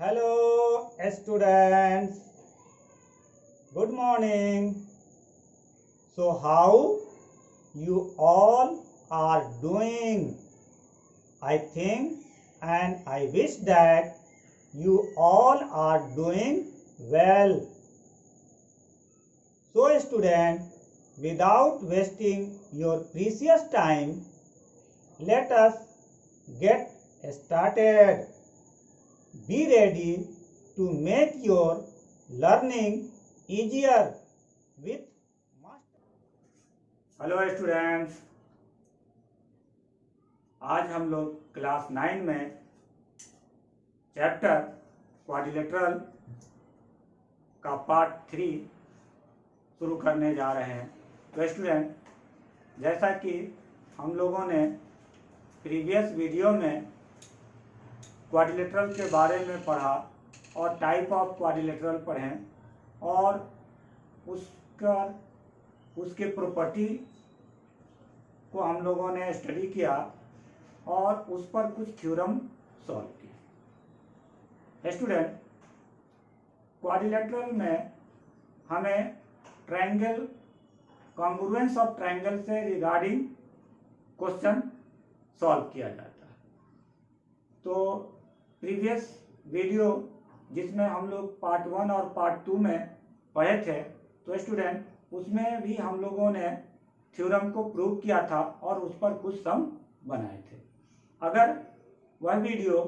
Hello students, good morning. So how you all are doing? I think and I wish that you all are doing well. So student, without wasting your precious time, let us get started. Be ready to make your learning easier with master. Hello students, आज हम लोग class 9 में chapter quadrilateral का part 3 शुरू करने जा रहे हैं। तो स्टूडेंट, जैसा कि हम लोगों ने प्रीवियस वीडियो में क्वाड्रिलेटरल के बारे में पढ़ा और टाइप ऑफ क्वाड्रिलेटरल पढ़ें और उसके प्रॉपर्टी को हम लोगों ने स्टडी किया और उस पर कुछ थ्योरम सॉल्व किए। स्टूडेंट, क्वाड्रिलेटरल में हमें ट्रायंगल, कॉन्ग्रुएंस ऑफ ट्रायंगल से रिगार्डिंग क्वेश्चन सॉल्व किया जाता है। तो प्रीवियस वीडियो जिसमें हम लोग पार्ट 1 और पार्ट 2 में पढ़े थे, तो स्टूडेंट उसमें भी हम लोगों ने थ्योरम को प्रूव किया था और उस पर कुछ सम बनाए थे। अगर वह वीडियो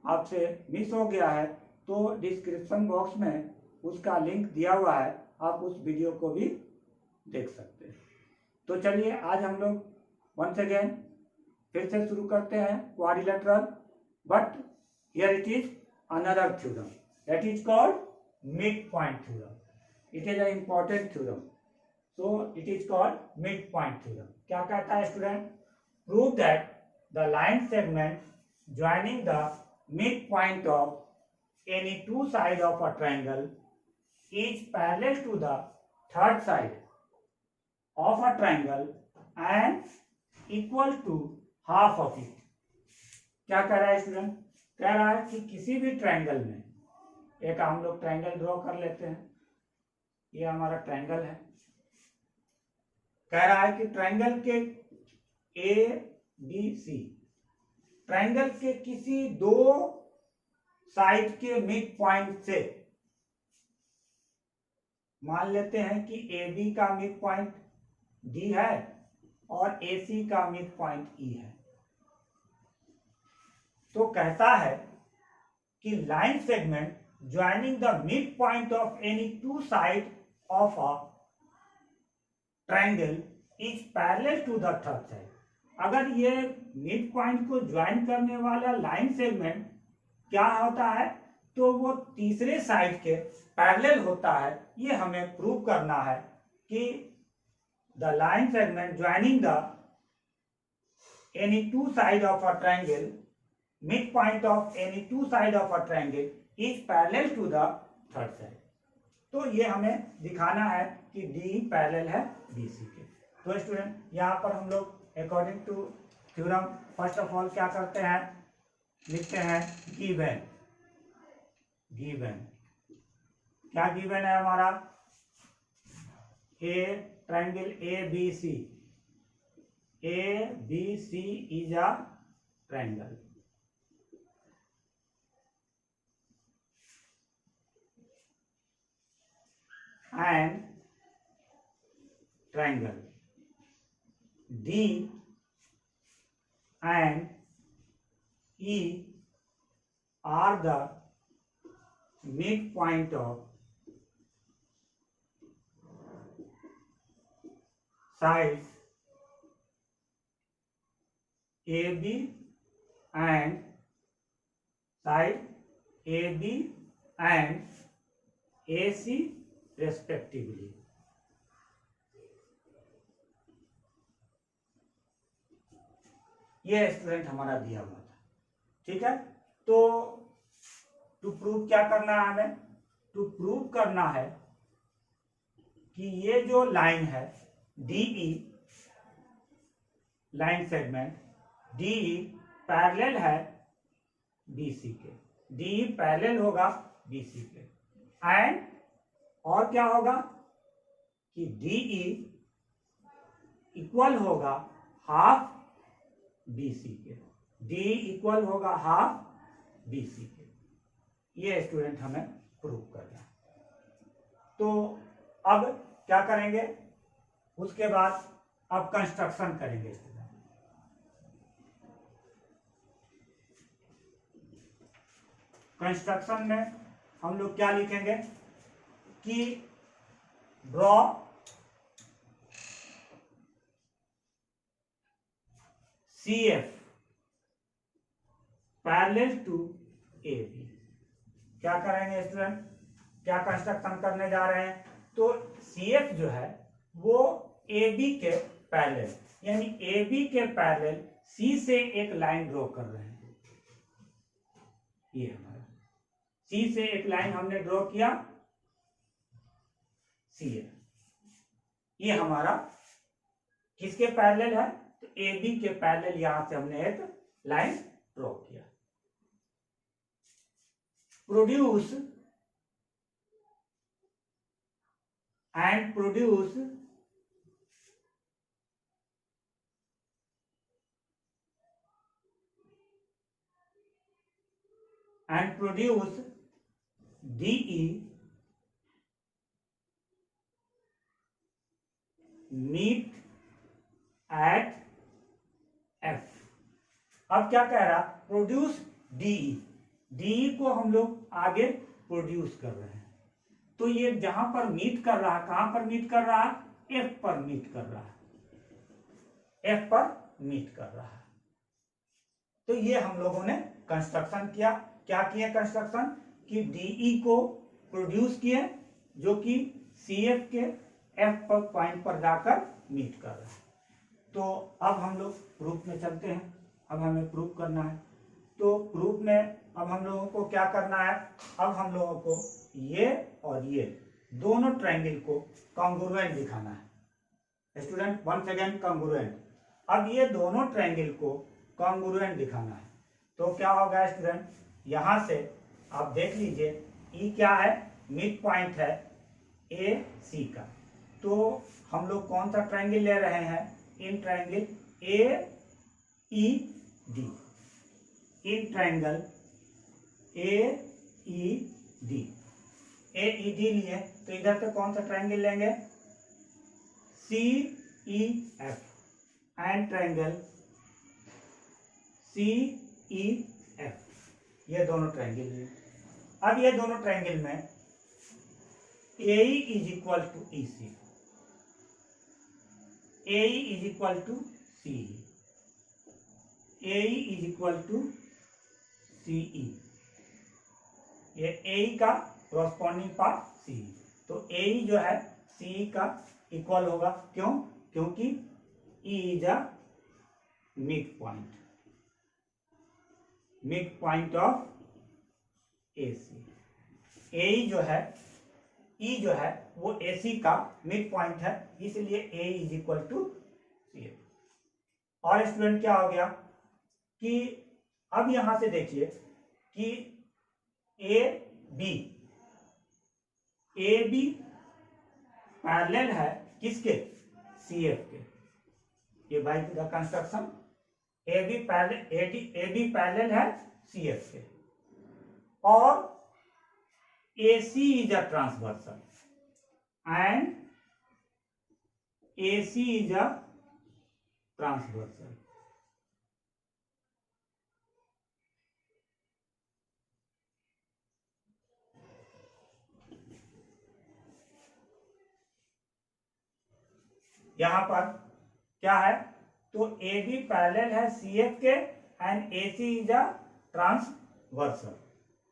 आपसे मिस हो गया है तो डिस्क्रिप्शन बॉक्स में उसका लिंक दिया हुआ है, आप उस वीडियो को भी देख सकते हैं। तो चलिए आज हम लोग वंस अगेन फिर से शुरू करते हैं quadrilateral, but here it is another theorem that is called midpoint theorem. It is an important theorem, so it is called midpoint theorem. क्या कहता है student? Prove that the line segment joining the midpoint of any two sides of a triangle is parallel to the third side of a triangle and equal to half of it. क्या कह रहा है student? कह रहा है कि किसी भी ट्रायंगल में, एक हम लोग ट्रायंगल ड्रॉ कर लेते हैं, ये हमारा ट्रायंगल है। कह रहा है कि ट्रायंगल के ए बी सी, ट्रायंगल के किसी दो साइड के मिड पॉइंट से, मान लेते हैं कि ए बी का मिड पॉइंट डी है और ए सी का मिड पॉइंट ई है, तो कहता है कि line segment joining the mid point of any two side of a triangle is parallel to the third side. अगर ये मिड पॉइंट को ज्वाइन करने वाला लाइन सेगमेंट क्या होता है, तो वो तीसरे साइड के पैरेलल होता है। ये हमें प्रूव करना है कि the line segment joining the any two side of a triangle, midpoint of any two side of a triangle is parallel to the third side। तो ये हमें दिखाना है कि D पैरेलल है BC के। तो स्टूडेंट यहाँ पर हम लोग according to theorem first of all क्या करते हैं, लिखते हैं गिवन। क्या गिवन है हमारा? A triangle A B C is a triangle. And triangle D and E are the midpoint of sides AB and side AB and AC respectively. ये student हमारा दिया हुआ था, ठीक है। तो टू प्रूव क्या करना है हमें? टू प्रूव करना है कि ये जो लाइन है DE, line segment DE parallel है BC के। डी पैरेलल होगा बीसी के, एंड और क्या होगा कि डीई इक्वल होगा हाफ बीसी के, डी इक्वल होगा हाफ बीसी के। ये स्टूडेंट हमें प्रूव करना है। तो अब क्या करेंगे, उसके बाद अब कंस्ट्रक्शन करेंगे। कंस्ट्रक्शन में हम लोग क्या लिखेंगे कि draw CF parallel to AB। क्या करेंगे स्टूडेंट, क्या कंस्ट्रक्शन करने जा रहे हैं, तो CF जो है वो AB के पैरेलल, यानी AB के पैरेलल C से एक लाइन ड्रॉ कर रहे हैं। ये हमारा C से एक लाइन हमने ड्रॉ किया, CF, ये हमारा किसके पैरेलल है, तो AB के पैरेलल यहां से हमने एक लाइन ड्रॉ किया। Produce DE meet at F। अब क्या कह रहा, प्रोड्यूस DE को हम लोग आगे प्रोड्यूस कर रहे हैं, तो ये जहां पर मीट कर रहा, कहां पर मीट कर रहा, F पर मीट कर रहा है, F पर मीट कर रहा है। तो ये हम लोगों ने कंस्ट्रक्शन किया। क्या किए कंस्ट्रक्शन, कि DE को प्रोड्यूस किए जो कि CF के F पर पॉइंट पर जाकर मीट कर रहा है। तो अब हम लोग प्रूफ में चलते हैं। अब हमें प्रूफ करना है, तो प्रूफ में अब हम लोगों को क्या करना है, अब हम लोगों को ये और ये दोनों ट्रायंगल को कॉन्ग्रुएंट दिखाना है। Student once again congruent. अब ये दोनों ट्रायंगल को कॉन्ग्रुएंट दिखाना है, तो क्या होगा स्टूडेंट, यहां से आप देख लीजिए ई क्या है, मिड पॉइंट है AC का, तो हम लोग कौन सा ट्रायंगल ले रहे हैं, in triangle AED, in triangle AED लिए, तो इधर से कौन सा ट्रायंगल लेंगे, CEF, एंड ट्रायंगल CEF, ये दोनों ट्रायंगल लिए। अब ये दोनों ट्रायंगल में AE is equal to EC, AE is equal to CE, AE is equal to CE, ये AE का कॉरस्पॉन्डिंग पार्ट CE, तो AE जो है CE का इक्वल होगा, क्यों, क्योंकि E is a mid point of AC। AE जो है, E जो है वो AC का मिड पॉइंट है, इसलिए AE is equal to CF। और स्टूडेंट क्या हो गया कि अब यहां से देखिए कि AB पैरेलल है किसके, CF के। ये bye the construction AB parallel है CF के, और AC is a transversal and AC is a transversal। यहां पर क्या है, तो AB पैरेलल है CF के and AC is a transversal.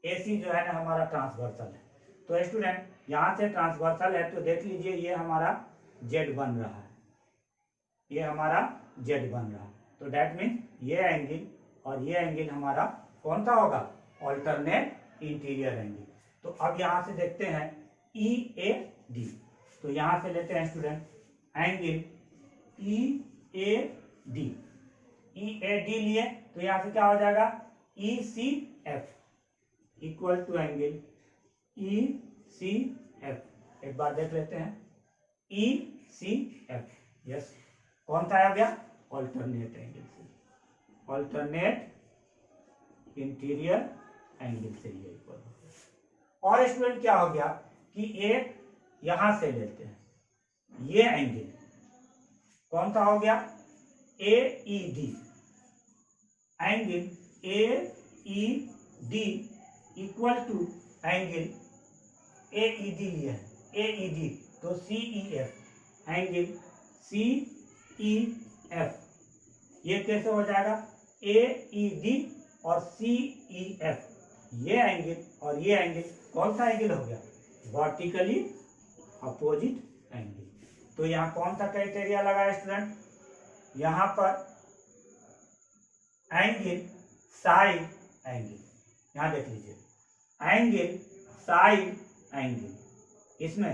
AC जो है ना हमारा ट्रांसवर्सल है, तो स्टूडेंट यहां से ट्रांसवर्सल है, तो देख लीजिए ये हमारा Z बन रहा है, ये हमारा Z बन रहा है, तो डेट मीन ये एंगल और ये एंगल हमारा कौन सा होगा, ऑल्टरनेट इंटीरियर एंगल। तो अब यहां से देखते हैं EAD, तो यहां से लेते हैं स्टूडेंट एंगल EAD लिए, तो यहां से क्या हो जाएगा ECF, equal to angle E C F. एक बार देख लेते हैं, ई सी एफ, यस। कौन सा आ गया? ऑल्टरनेट एंगल से, ऑल्टरनेट इंटीरियर एंगल से ये इक्वल हो गया। और स्टूडेंट क्या हो गया कि एक यहां से लेते हैं, ये एंगल कौन सा हो गया? A E D, angle A E D equal to angle A E D लिया है, ए ई डी, तो C E F, angle C E F. ये कैसे हो जाएगा? ए ई डी और सी ई एफ, ये एंगल और ये एंगल कौन सा एंगल हो गया? Vertically opposite angle. तो यहाँ कौन सा क्राइटेरिया लगा है स्टूडेंट? यहाँ पर एंगल साइड एंगल, यहाँ देख लीजिए, एंगल साइड एंगल, इसमें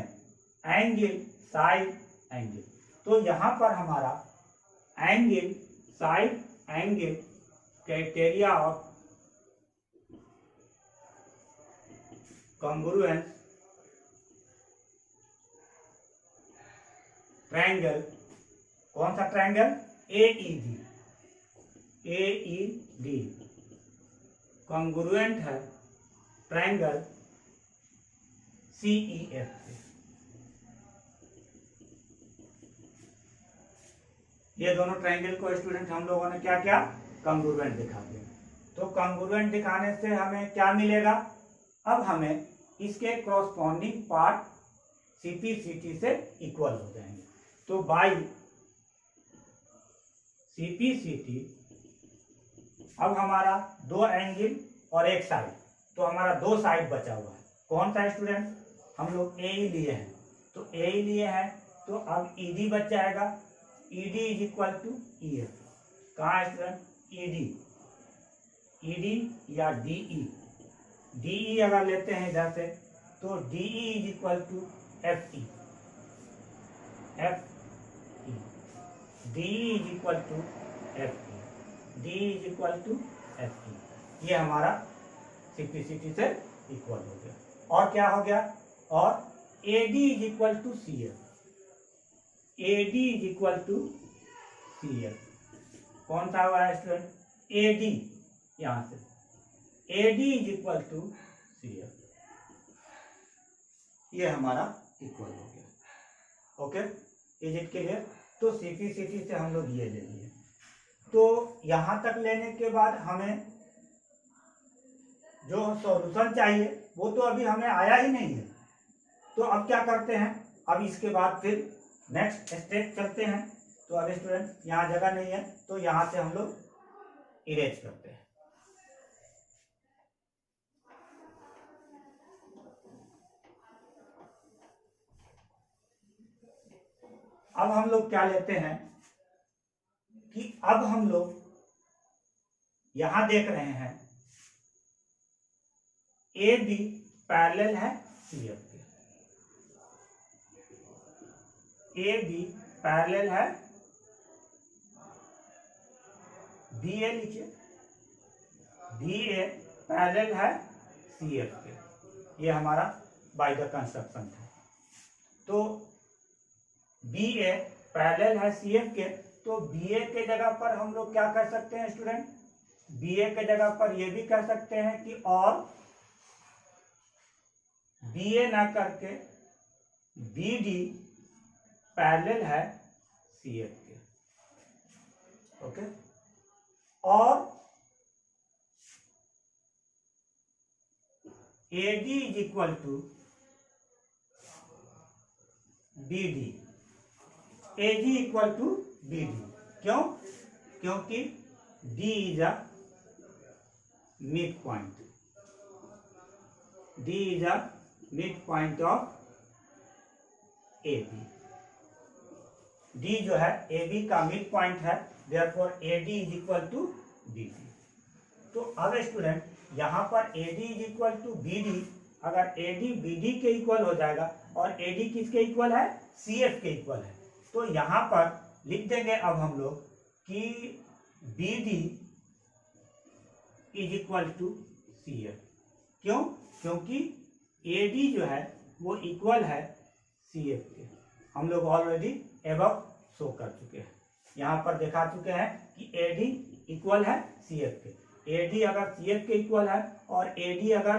एंगल साइड एंगल। तो यहाँ पर हमारा angle side angle criteria of congruence triangle, कौन सा ट्रायंगल? AED, AED कॉन्ग्रुएंट है ट्रायंगल CEF से। ये दोनों ट्रायंगल को स्टूडेंट हम लोगों ने क्या किया? कॉन्ग्रुएंट दिखा दिया। तो कॉन्ग्रुएंट दिखाने से हमें क्या मिलेगा? अब हमें इसके क्रॉसपॉन्डिंग पार्ट CPCT से इक्वल हो जाएंगे। तो बाई CPCT अब हमारा दो एंगल और एक साइड, तो हमारा दो साइड बचा हुआ है। कौन सा स्टूडेंट? हम लोग AE लिए हैं, तो AE लिए हैं, तो अब ED बच जाएगा। ED is equal to EF। कहाँ है स्टूडेंट? ED या DE। DE अगर लेते हैं इधर से, तो DE is equal to FE, DE is equal to FE, DE is equal to FE। ये हमारा CPCT से इक्वल हो गया। और क्या हो गया? और AD is equal to CF, AD is equal to CF। कौन सा हुआ है स्टूडेंट? AD, यहां से AD is equal to CF, ये हमारा इक्वल हो गया। Okay, is it clear? तो CPCT से हम लोग ये ले लिए। तो यहां तक लेने के बाद हमें जो सॉल्यूशन चाहिए वो तो अभी हमें आया ही नहीं है। तो अब क्या करते हैं? अब इसके बाद फिर नेक्स्ट स्टेप चलते हैं। तो अब स्टूडेंट यहाँ जगह नहीं है, तो यहाँ से हम लोग इरेज करते हैं। अब हम लोग क्या लेते हैं कि अब हम लोग यहां देख रहे हैं AB पैरेलल है CF के, AB पैरेलल है BA, लिखिए BA पैरेलल है CF के। ये हमारा बाय द कंस्ट्रक्शन है। तो BA पैरेलल है CF के, तो BA के जगह पर हम लोग क्या कर सकते हैं स्टूडेंट? BA के जगह पर ये भी कह सकते हैं कि और BA ना करके BD पैरेलल है CF के। ओके, और AD is equal to BD, AG equal to BD। क्यों? क्योंकि D is a mid point, D is a mid point of AB। D जो है AB का मिड पॉइंट है, therefore AD is equal to BD। तो अब student यहाँ पर AD is equal to BD, अगर AD BD के इक्वल हो जाएगा, और AD किसके इक्वल है? CF के इक्वल है। तो यहाँ पर लिख देंगे अब हम लोग कि BD is equal to CF। क्यों? क्योंकि AD जो है वो इक्वल है CF के। हम लोग ऑलरेडी एबव शो कर चुके हैं, यहाँ पर दिखा चुके हैं कि AD इक्वल है CF के। AD अगर CF के इक्वल है और AD अगर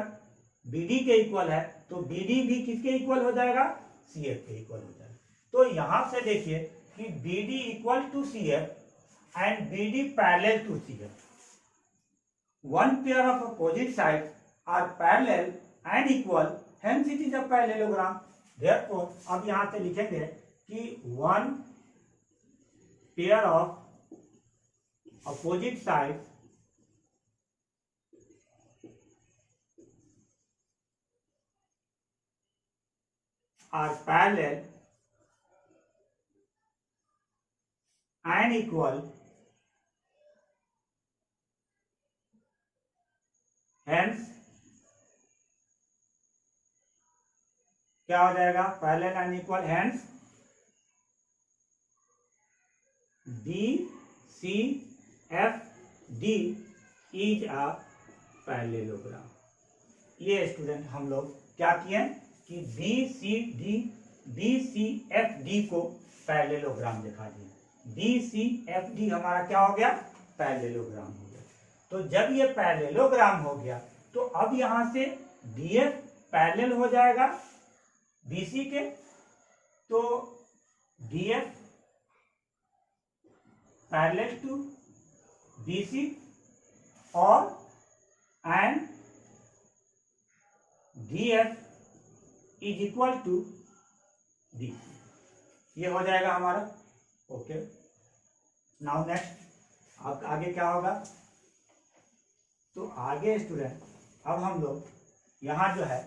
BD के इक्वल है तो BD भी किसके इक्वल हो जाएगा? CF के इक्वल हो जाएगा। तो यहां से देखिए कि BD equal to CF and BD parallel to CF, one pair of opposite sides are parallel and equal, hence it is a parallelogram. Therefore अब यहां से लिखेंगे कि one pair of opposite sides are parallel and equal, hence क्या हो जाएगा? Parallel and equal, hence BCFD is a parallelogram. ये student हम लोग क्या किए कि BCFD को पैरेललोग्राम दिखा दिए। BCFD हमारा क्या हो गया? पैरेललोग्राम हो गया। तो जब ये पैरेललोग्राम हो गया तो अब यहां से DF पैरेलल हो जाएगा BC के, तो DF पैरेलल टू BC और and DF is equal to BC, ये हो जाएगा हमारा। ओके, नाउ नेक्स्ट अब आगे क्या होगा? तो आगे स्टूडेंट अब हम लोग यहां जो है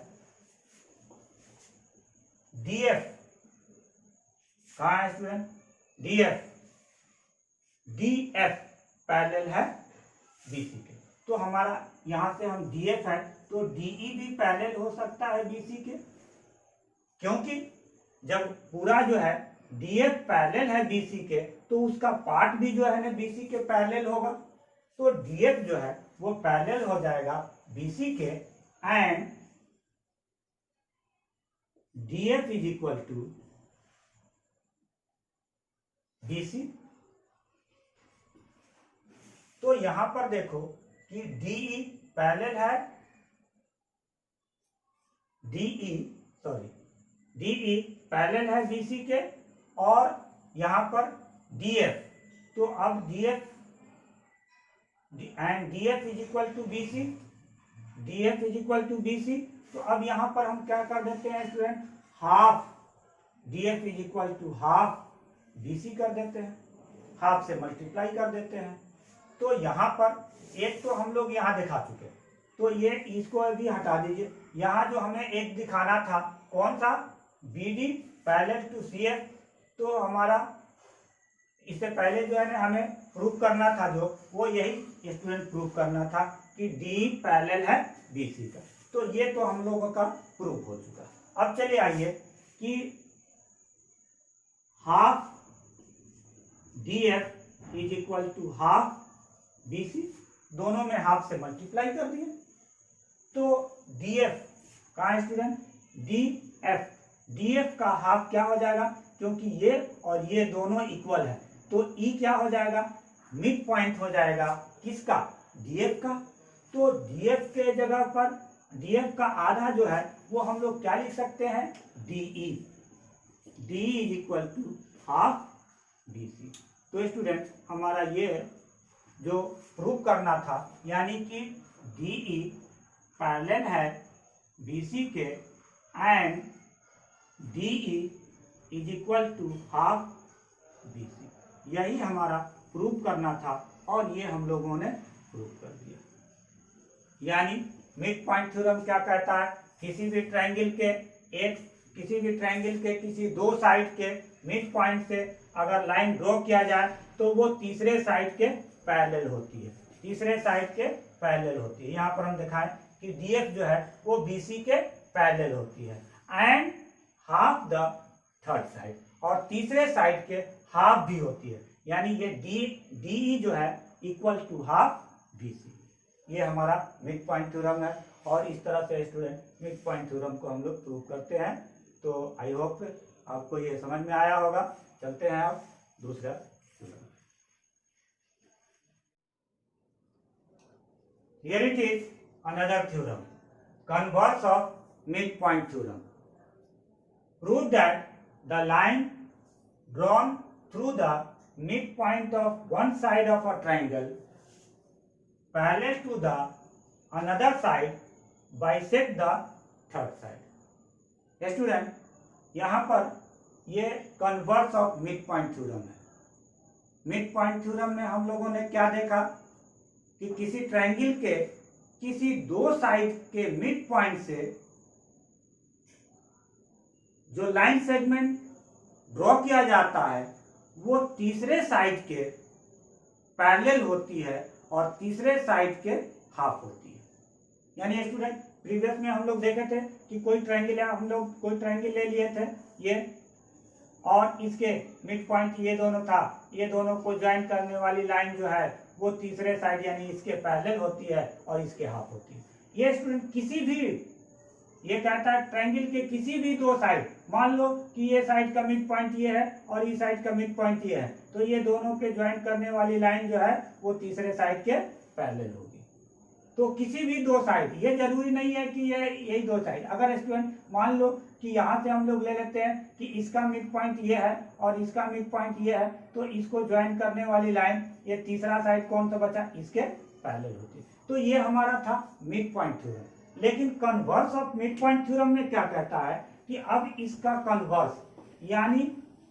DF कहाँ है स्टूडेंट? DF पैरेलल है BC के, तो हमारा यहां से हम DF है तो DE भी पैरेलल हो सकता है BC के, क्योंकि जब पूरा जो है DF पैरेलल है BC के तो उसका पार्ट भी जो है ना BC के पैरेलल होगा, तो DF जो है वो पैरेलल हो जाएगा BC के and DF is equal to BC। तो यहां पर देखो कि DE पैरेलल है DE पैरेलल है BC के और यहां पर DF, तो अब DF and DF is equal to BC, DF is equal to BC। तो अब यहां पर हम क्या कर देते हैं student? Half DF is equal to half BC कर देते हैं, हाफ से मल्टीप्लाई कर देते हैं। तो यहां पर एक तो हम लोग यहां दिखा चुके, तो ये इसको भी हटा दीजिए। यहां जो हमें एक दिखाना था कौन सा? BD पैरेलल टू CF, तो हमारा इससे पहले जो है ना हमें प्रूफ करना था, जो वो यही स्टूडेंट प्रूफ करना था कि DE पैरेलल है BC का, तो ये तो हम लोगों का प्रूफ हो चुका। अब चलिए आइए कि half DF is equal to half BC, दोनों में हाफ से मल्टीप्लाई कर दिए, तो DF कहाँ है स्टूडेंट? DF का हाफ क्या हो जाएगा? क्योंकि ये और ये दोनों इक्वल है तो E क्या हो जाएगा? मिड पॉइंट हो जाएगा किसका? DF का। तो DF के जगह पर DF का आधा जो है वो हम लोग क्या लिख सकते हैं? DE is equal to half BC। तो स्टूडेंट हमारा ये जो प्रूव करना था, यानी कि DE पैरेलल है BC के and DE is equal to half BC, यही हमारा प्रूव करना था और ये हम लोगों ने प्रूव कर दिया। यानी मिड पॉइंट थ्योरम क्या कहता है? किसी भी ट्रायंगल के किसी दो साइड के मिड पॉइंट से अगर लाइन ड्रॉ किया जाए तो वो तीसरे साइड के पैरेलल होती है, यहाँ पर हम दिखाएं कि DF जो है वो BC के पैरेलल होती है and half the third side, और तीसरे साइड के हाफ भी होती है, यानी ये DE जो है इक्वल टू हाफ BC। ये हमारा मिड पॉइंट थ्योरम है। और इस तरह से स्टूडेंट मिड पॉइंट थ्योरम को हम लोग प्रूव करते हैं। तो आई होप आपको ये समझ में आया होगा। चलते हैं अब दूसरा theorem. Here it is another theorem, converse of mid point theorem. Prove that the line drawn through the midpoint of one side of a triangle parallel to the another side bisect the third side. Student यहाँ पर ये converse of mid point theorem है। Mid point theorem में हम लोगों ने क्या देखा कि किसी ट्रायंगल के किसी दो साइड के मिड पॉइंट से जो लाइन सेगमेंट ड्रॉ किया जाता है वो तीसरे साइड के पैरेलल होती है और तीसरे साइड के हाफ होती है। यानी स्टूडेंट प्रीवियस में हम लोग देखे थे कि कोई ट्रायंगल है, हम लोग कोई ट्रायंगल ले लिए थे ये, और इसके मिड पॉइंट ये दोनों था। ये दोनों को ज्वाइन करने वाली लाइन जो है वो तीसरे साइड यानी इसके पैरेलल होती है और इसके हाफ होती है। ये स्टूडेंट किसी भी, ये कहता है ट्रायंगल के किसी भी दो साइड, मान लो कि ये साइड का मिड पॉइंट ये है और इस साइड का मिड पॉइंट ये है, तो ये दोनों के ज्वाइन करने वाली लाइन जो है वो तीसरे साइड के पैरेलल होगी। तो किसी भी दो साइड, ये जरूरी नहीं है कि ये यही दो साइड, अगर स्टूडेंट मान लो कि यहाँ से हम लोग ले लेते हैं कि इसका मिड पॉइंट ये है और इसका मिड पॉइंट ये है, तो इसको ज्वाइन करने वाली लाइन ये तीसरा साइड कौन सा बचा, इसके पैरेलल होती है। तो ये हमारा था मिड पॉइंट थ्योरम। लेकिन converse of mid point theorem में क्या कहता है कि अब इसका कन्वर्स, यानी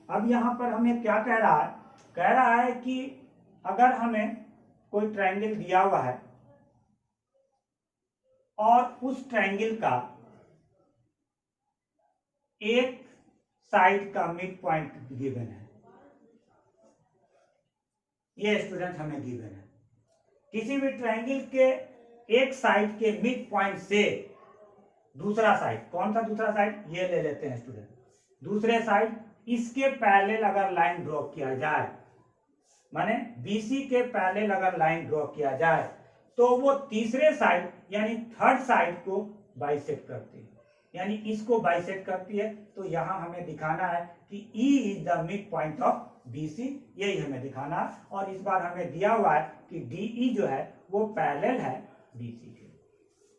अब यहाँ पर हमें क्या कह रहा है कि अगर हमें कोई ट्रायंगल दिया हुआ है और उस ट्रायंगल का एक साइड का मिड पॉइंट गिवन है, ये स्टूडेंट हमें गिवन है। किसी भी ट्रायंगल के एक साइड के मिड पॉइंट से दूसरा साइड, कौन सा दूसरा साइड, ये ले लेते हैं स्टूडेंट, दूसरे साइड इसके पैरेलल अगर लाइन ड्रॉ किया जाए, माने BC के पैरेलल अगर लाइन ड्रॉ किया जाए, तो वो तीसरे साइड यानी थर्ड साइड को बाइसेक्ट करती है, यानी इसको बाइसेक्ट करती है। तो यहां हमें दिखाना है कि E is the mid point of BC, यही हमें दिखाना है। और इस बार हमें दिया हुआ है कि DE जो है वो पैरेलल है BC के।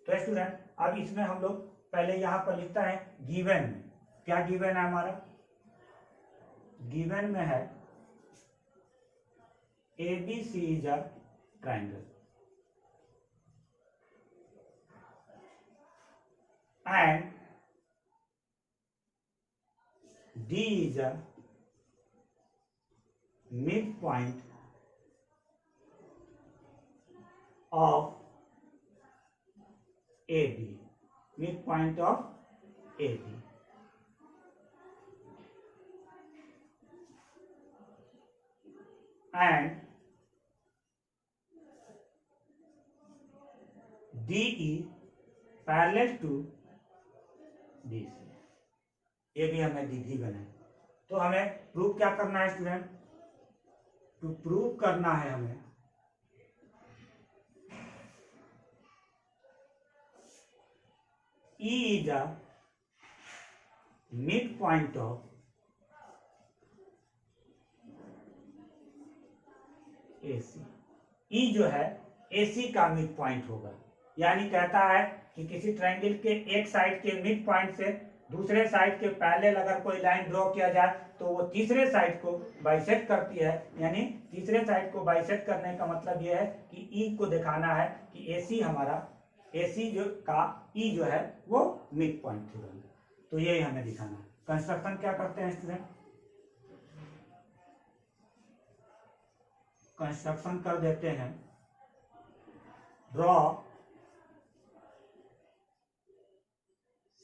तो स्टूडेंट अब इसमें हम लोग पहले यहां पर लिखता है गिवन में, क्या गिवन है हमारा, गिवन में है ABC is a triangle and D is a midpoint of AB, midpoint of AB, and DE parallel to BC, ये भी हमें दी बने। तो हमें प्रूव क्या करना है स्टूडेंट, टू प्रूव करना है हमें E is a midpoint of AC, E जो है AC का मिड पॉइंट होगा। यानी कहता है कि किसी ट्रायंगल के एक साइड के मिड पॉइंट से दूसरे साइड के पैरेलल अगर कोई लाइन ड्रॉ किया जाए तो वो तीसरे साइड को बाइसेक्ट करती है। यानी तीसरे साइड को बाइसेक्ट करने का मतलब ये है कि E को दिखाना है कि AC हमारा, AC जो का E जो है वो मिड पॉइंट थ्योरम है। तो यही हमें दिखाना है। कंस्ट्रक्शन क्या करते हैं स्टूडेंट, कंस्ट्रक्शन कर देते हैं, draw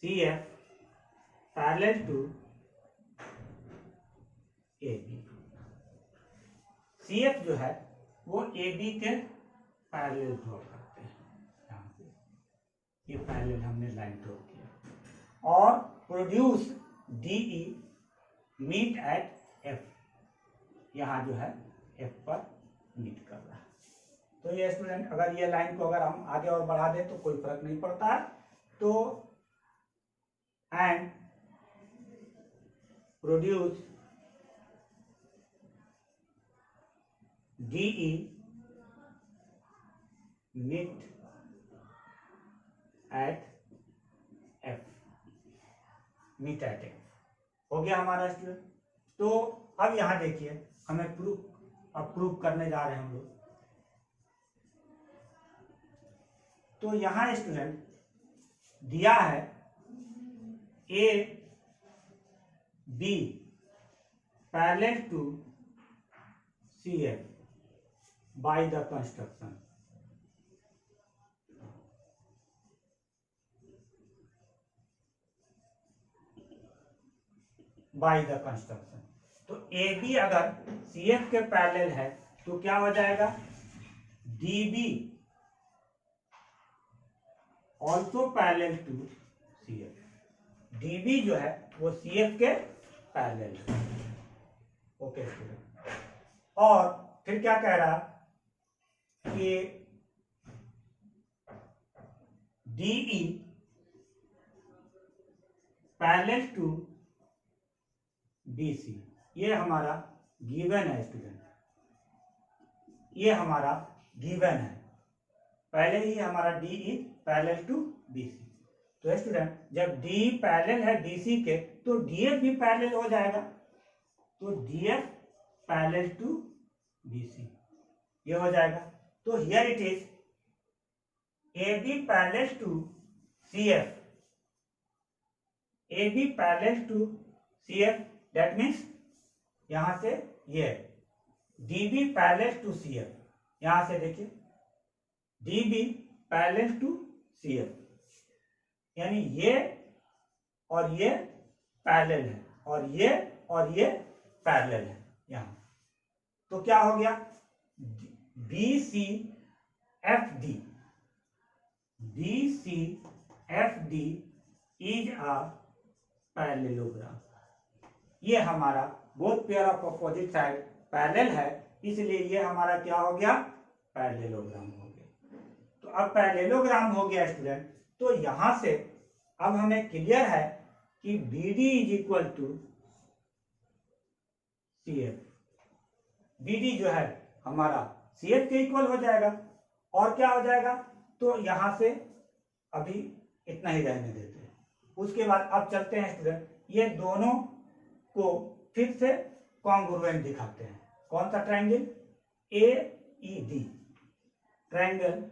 CF parallel to AB। CF जो है वो AB के पैरेलल ड्रॉ करते हैं, यहाँ पे ये पैरेलल हमने लाइन ड्रॉ किया, और produce DE meet at F, यहाँ जो है F पर मीट कर रहा है। तो ये स्टूडेंट अगर ये लाइन को अगर हम आगे और बढ़ा दें तो कोई फर्क नहीं पड़ता है। तो and produce DE meet at F, meet at F हो गया हमारा स्टूडेंट। तो अब यहां देखिए हमें प्रूव करने जा रहे हैं हम लोग। तो यहां स्टूडेंट दिया है A B parallel to CF by the construction. By the construction तो AB अगर CF के पैरेलल है तो क्या हो जाएगा, DB also parallel to CF। DB जो है वो CF के पैरेलल है। ओके स्टूडेंट, और फिर क्या कह रहा कि DE पैरेलल टू BC, ये हमारा गिवन है स्टूडेंट, ये हमारा गिवन है पहले ही हमारा DE पैरेलल टू BC। तो स्टूडेंट जब DE पैरेलल है BC के तो DF भी पैरेलल हो जाएगा, तो DF पैरेलल टू BC ये हो जाएगा। तो here it is AB parallel to CF, AB parallel to CF, that means यहां से ये DB पैरेलल टू CF, यहां से देखिए DB पैरेलल टू CF, यानी ये और ये पैरेलल है और ये पैरेलल है यहां। तो क्या हो गया, BCFD इज अ पैरेललोग्राम। ये हमारा both pair of opposite side parallel है, इसलिए ये हमारा क्या हो गया, पैरेललोग्राम हो गया। तो अब पैरेललोग्राम हो गया स्टूडेंट, तो यहां से अब हमें क्लियर है कि BD is equal to CF। BD जो है हमारा CF के इक्वल हो जाएगा, और क्या हो जाएगा, तो यहां से अभी इतना ही रहने देते हैं। उसके बाद अब चलते हैं स्टूडेंट, ये दोनों को फिर से कॉन्ग्रुएंट दिखाते हैं। कौन सा ट्रायंगल, AED, ट्रायंगल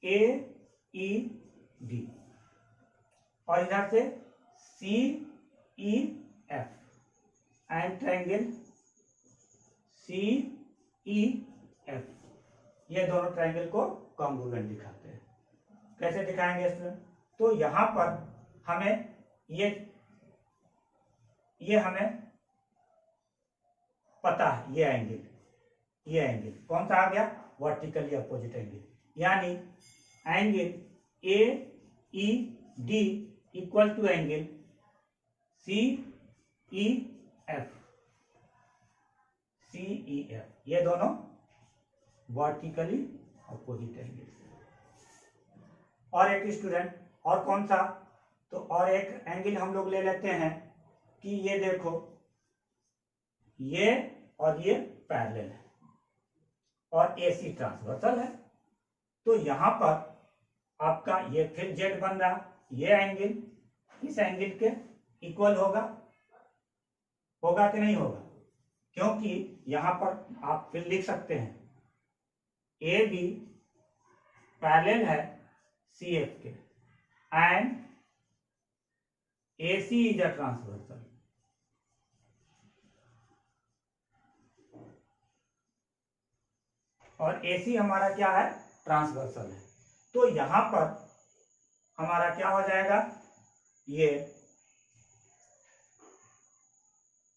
AED, और इधर से CEF एंड ट्रायंगल CEF, ये दोनों ट्रायंगल को कॉन्ग्रुएंट दिखाते हैं। कैसे दिखाएंगे स्टूडेंट, तो यहां पर हमें ये हमें पता है, ये एंगल कौन सा आ गया, वर्टिकली अपोजिट एंगल, यानी angle AED equal to angle CEF, ये दोनों वर्टिकली अपोजिट एंगल। और एक स्टूडेंट और कौन सा, तो और एक एंगल हम लोग ले लेते हैं कि ये देखो ये और ये पैरेलल है और AC ट्रांसवर्सल है, तो यहां पर आपका ये फिर Z बन रहा, ये एंगल इस एंगल के इक्वल होगा कि नहीं होगा, क्योंकि यहां पर आप फिर लिख सकते हैं AB पैरेलल है CF के and AC is a transversal. और AC हमारा क्या है, ट्रांसवर्सल है। तो यहां पर हमारा क्या हो जाएगा, ये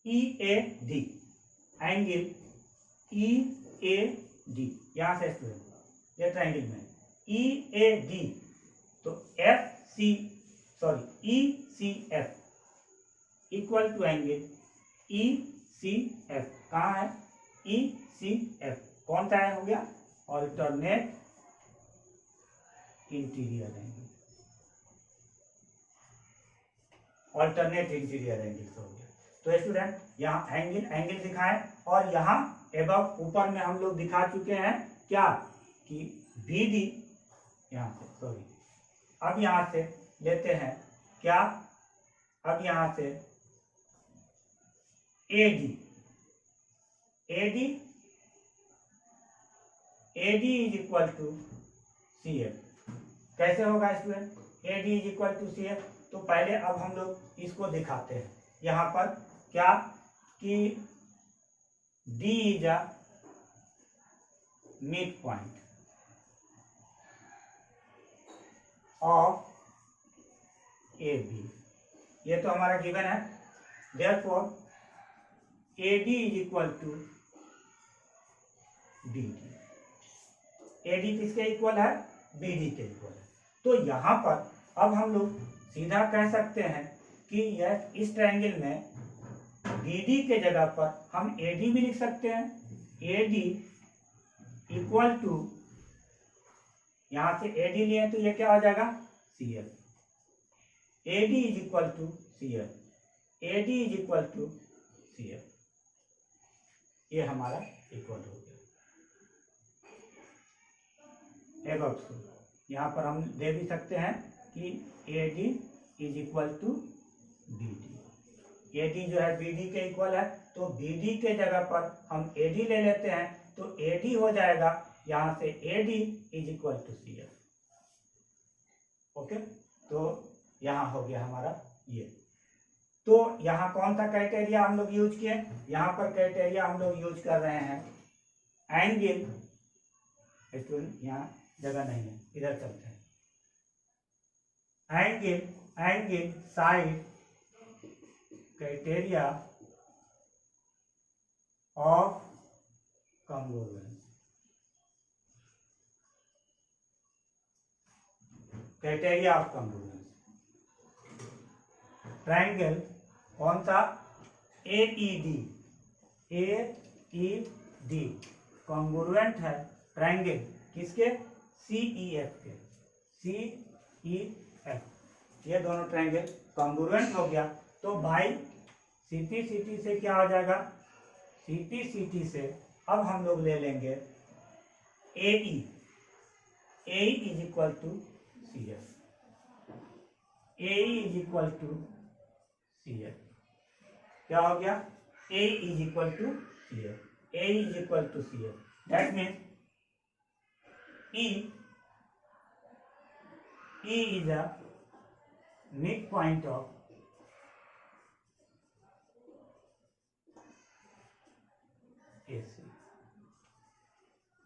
EAD एंगल EAD, यहां से स्टूडेंट ये ट्रायंगल में EAD, तो ECF equal to angle ECF, कहाँ है ECF, कौन सा है हो गया alternate interior angle, alternate interior angle हो गया। तो स्टूडेंट यहाँ एंगल दिखाएं, और यहाँ एबव ऊपर में हम लोग दिखा चुके हैं क्या कि बी डी, यहाँ से सॉरी, अब यहाँ से लेते हैं क्या, अब यहाँ से AD, AD is equal to CF। कैसे होगा student? AD is equal to CF। तो पहले अब हम लोग इसको दिखाते हैं यहाँ पर क्या कि D is a mid point of AB, ये तो हमारा गिवन है। Therefore AD is equal to BD। AD किसके इक्वल है? BD के इक्वल है। तो यहाँ पर अब हम लोग सीधा कह सकते हैं कि यह इस ट्रायंगल में BD के जगह पर हम AD भी लिख सकते हैं। AD इक्वल टू, यहाँ से AD लिए तो ये क्या हो जाएगा? CF। AD is equal to CF, AD is equal to CF, ये हमारा इक्वल हो गया। यहाँ पर हम दे भी सकते हैं कि AD is equal to BD। AD जो है BD के इक्वल है, तो BD के जगह पर हम AD ले लेते हैं, तो AD हो जाएगा यहाँ से AD is equal to CF। Okay, तो यहाँ हो गया हमारा ये। तो यहाँ कौन सा क्राइटेरिया हम लोग यूज किए? यहाँ पर क्राइटेरिया हम लोग यूज कर रहे हैं एंगल, यहाँ जगह नहीं है, इधर चलते हैं। Angle side criteria of congruence, criteria of congruence. Triangle कौन सा? AED, AED कॉन्ग्रुएंट है ट्रायंगल किसके? CEF के, CEF, ये दोनों ट्रायंगल कॉन्ग्रुएंट हो गया। तो भाई CP से क्या हो जाएगा? CP से अब हम लोग ले लेंगे AE, AE is equal to CF, AE is equal to CF, क्या हो गया? AE is equal to CF, AE is equal to CF, that means E is a midpoint of AC।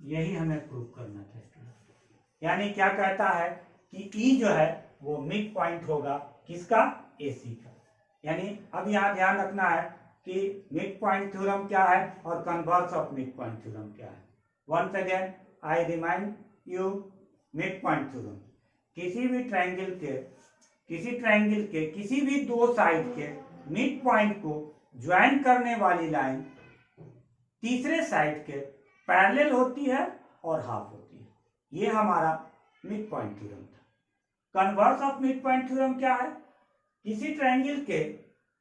यही हमें प्रूव करना था स्टूडेंट। यानी क्या कहता है कि E जो है वो मिड पॉइंट होगा किसका? AC का। यानी अब यहाँ ध्यान रखना है कि मिड पॉइंट थ्योरम क्या है और converse of mid point theorem क्या है। Once again I remind you, mid point theorem किसी भी ट्रायंगल के किसी भी दो साइड के मिड पॉइंट को ज्वाइन करने वाली लाइन तीसरे साइड के पैरेलल होती है और हाफ होती है। ये हमारा मिड पॉइंट थ्योरम था। Converse of mid point theorem क्या है? किसी ट्रायंगल के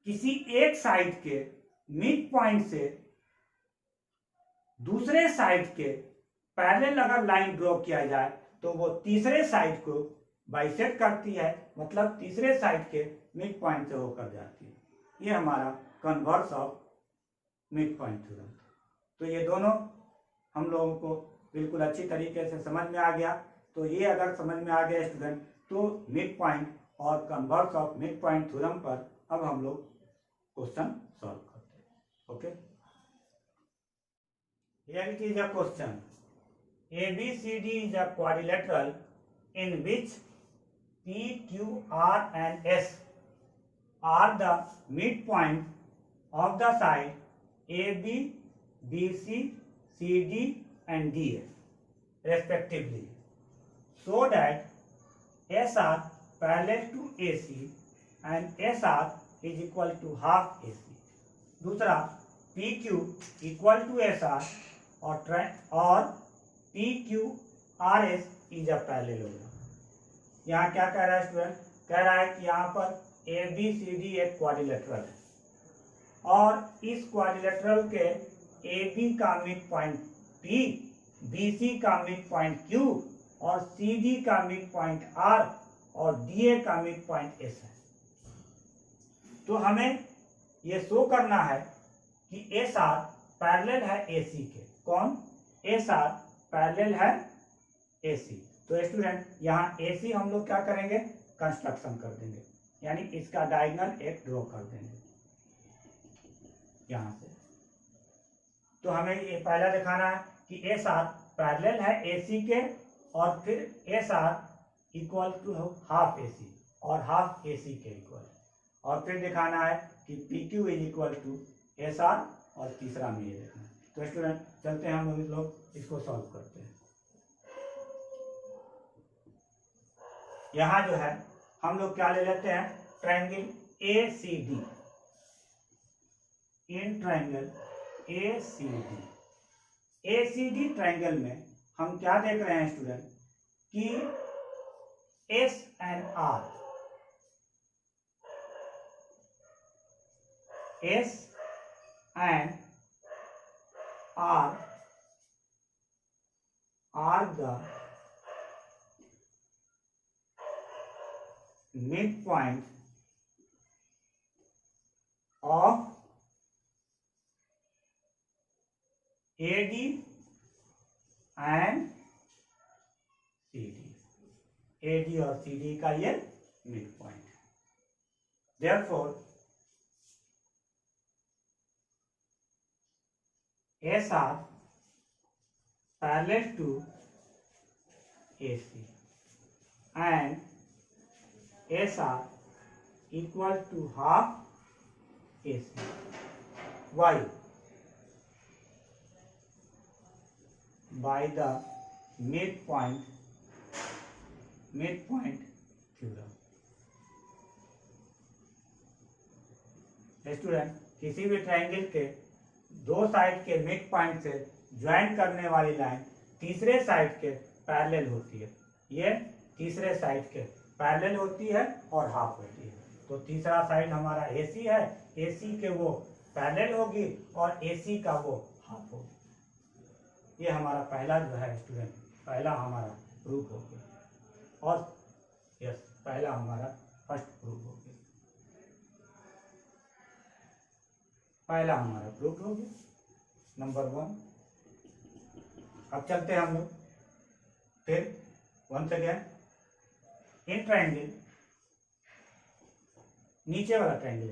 किसी एक साइड के मिड पॉइंट से दूसरे साइड के पैरेलल अगर लाइन ड्रॉ किया जाए तो वो तीसरे साइड को बाइसेक्ट करती है, मतलब तीसरे साइड के मिड पॉइंट से होकर जाती है। ये हमारा converse of mid point theorem. तो ये दोनों हम लोगों को बिल्कुल अच्छी तरीके से समझ में आ गया। तो ये अगर समझ में आ गया स्टूडेंट, तो मिड पॉइंट और converse of mid point theorem पर अब हम लोग क्वेश्चन सॉल्व करते हैं। Okay, here it is a question. ABCD is a quadrilateral in which P, Q, R and S are the midpoint of the side AB, BC, CD and DF respectively, so that SR parallel to AC and SR is equal to half AC. दूसरा PQ equal to SR और PQRS is a parallelogram. यहाँ क्या कह रहा है student, कह रहा है कि यहाँ पर ABCD एक क्वाड्रिलेटरल है और इस क्वाड्रिलेटरल के AB का मिड पॉइंट P, BC का मिड पॉइंट Q और CD का मिड पॉइंट R और DA का मिड पॉइंट S है। तो हमें ये शो करना है कि SR पैरेलल है AC के। कौन? SR पैरेलल है AC। तो स्टूडेंट यहाँ AC हम लोग क्या करेंगे, कंस्ट्रक्शन कर देंगे, यानी इसका डायगोनल एक ड्रॉ कर देंगे यहाँ से। तो हमें ये पहला दिखाना है कि SR पैरेलल है AC के और फिर SR equal to half AC और हाफ AC के इक्वल, और फिर दिखाना है कि PQ is equal to SR और तीसरा में ये देखना है। तो स्टूडेंट चलते हैं हम लोग इसको सॉल्व करते हैं। यहाँ जो है हम लोग क्या ले लेते हैं, triangle ACD। In triangle ACD triangle में हम क्या देख रहे हैं स्टूडेंट कि S and R are the midpoint of AD and CD। AD और CD का ये मिड पॉइंट है। Therefore SR parallel to AC and SR equal to half AC। Why? By the midpoint theorem। Student किसी भी triangle के दो side के mid point से ज्वाइन करने वाली लाइन तीसरे साइड के पैरेलल होती है। ये तीसरे साइड के पैरेलल होती है और हाफ होती है। तो तीसरा साइड हमारा AC है, AC के वो पैरेलल होगी और AC का वो हाफ होगी। ये हमारा पहला जो है स्टूडेंट, पहला हमारा प्रूफ हो गया। और यस, पहला हमारा फर्स्ट प्रूफ हो गया, पहला हमारा प्रूफ हो गया, नंबर 1। अब चलते हैं हम लोग फिर वंस अगेन इन ट्रायंगल, नीचे वाला ट्रायंगल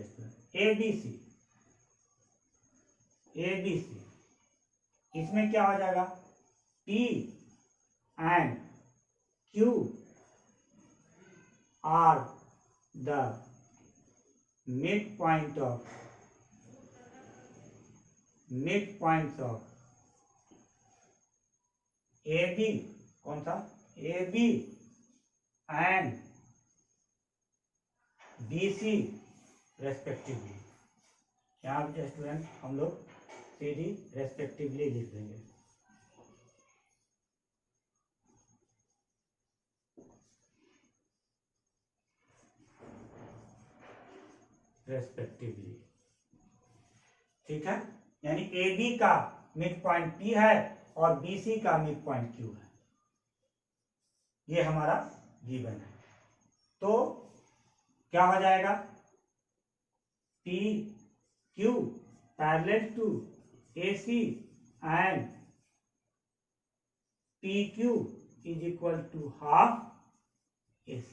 ABC, इसमें क्या हो जाएगा, P and Q are the midpoints of AB, कौन सा, AB and BC रेस्पेक्टिवली। यहाँ पे स्टूडेंट हम लोग CD रेस्पेक्टिवली लिख देंगे। रेस्पेक्टिवली, ठीक है, यानी AB का मिड पॉइंट P है और BC का मिड पॉइंट Q है। ये हमारा गिवन है। तो क्या हो जाएगा, PQ parallel to AC and PQ is equal to half AC।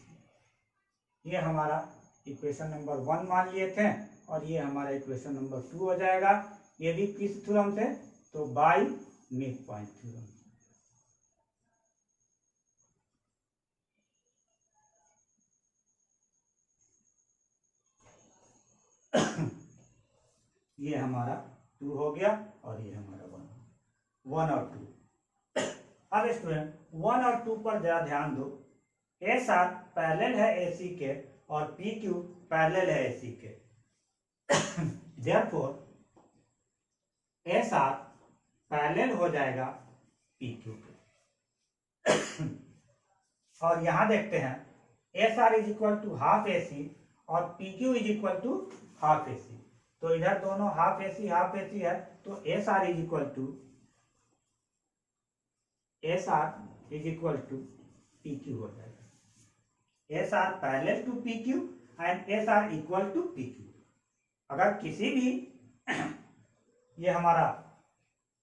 ये हमारा इक्वेशन नंबर 1 मान लिए थे और ये हमारा इक्वेशन नंबर 2 हो जाएगा। ये भी किस थ्योरम से, तो बाय मिड पॉइंट थ्योरम। ये हमारा 2 हो गया और ये हमारा 1 और 2। अब स्टूडेंट 1 और 2 पर जरा ध्यान दो। SR पैरेलल है AC के और PQ पैरेलल है AC के। Therefore SR पैरेलल हो जाएगा PQ के। और यहां देखते हैं S R is equal to half A C और P Q is equal to half A C. तो इधर दोनों हाफ ए सी है, तो S R is equal to P Q हो जाएगा। S R parallel to P Q and S R equal to P Q. अगर किसी भी ये हमारा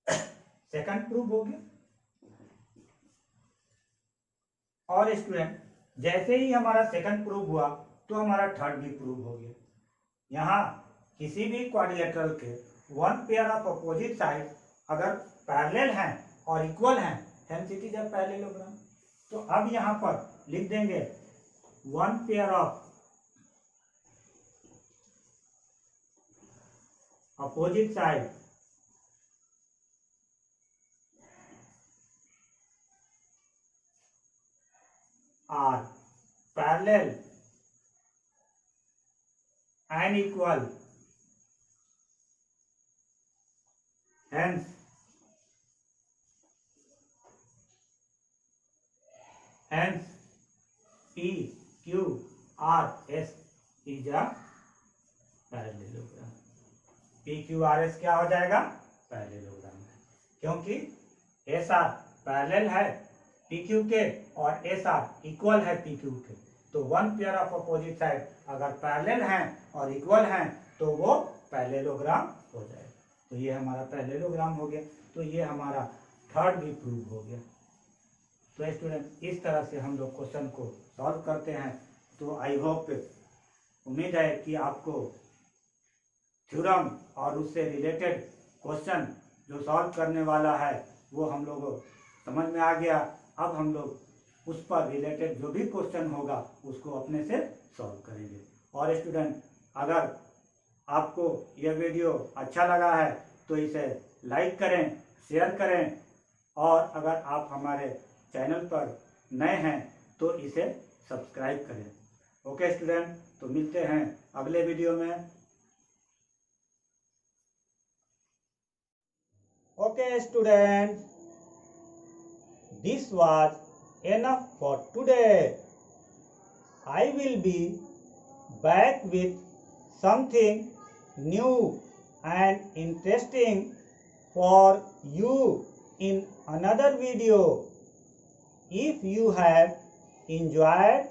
सेकंड प्रूफ हो गया। और स्टूडेंट जैसे ही हमारा सेकंड प्रूफ हुआ तो हमारा थर्ड भी प्रूफ हो गया। यहाँ किसी भी क्वाड्रिलेटरल के one pair of opposite side अगर पैरेलल हैं और इक्वल हैं, hence it is a parallelogram. तो अब यहाँ पर लिख देंगे one pair of opposite side are parallel and equal, hence P Q R S is a parallelogram. P Q R S क्या हो जाएगा? पैरेललोग्राम है, क्योंकि एस आर पैरेलल है PQ के और SR इक्वल है PQ के। तो one pair of opposite side अगर पैरेलल हैं और इक्वल हैं तो वो पैरेललोग्राम हो जाएगा। तो ये हमारा पैरेललोग्राम हो गया। तो ये हमारा थर्ड भी प्रूव हो गया। तो स्टूडेंट इस तरह से हम लोग क्वेश्चन को सॉल्व करते हैं। तो आई होप, उम्मीद है कि आपको थ्योरम और उससे रिलेटेड क्वेश्चन जो सॉल्व करने वाला है वो हम लोगों समझ में आ गया। अब हम लोग उस पर रिलेटेड जो भी क्वेश्चन होगा उसको अपने से सॉल्व करेंगे। और स्टूडेंट अगर आपको यह वीडियो अच्छा लगा है तो इसे लाइक करें, शेयर करें, और अगर आप हमारे चैनल पर नए हैं तो इसे सब्सक्राइब करें। ओके स्टूडेंट, तो मिलते हैं अगले वीडियो में। Okay student, this was enough for today. I will be back with something new and interesting for you in another video. If you have enjoyed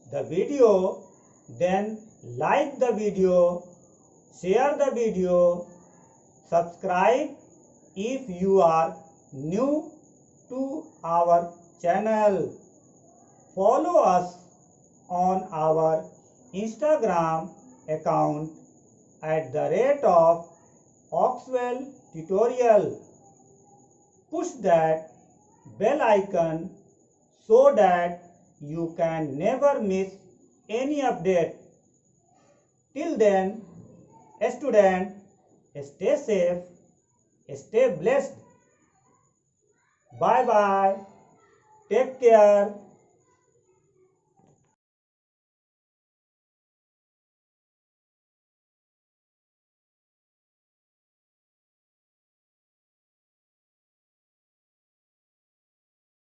the video, then like the video, share the video, subscribe if you are new to our channel. Follow us on our Instagram account @Oxwell Tutorial. Push that bell icon so that you can never miss any update. Till then, student, stay safe, stay blessed. Bye bye. Take care.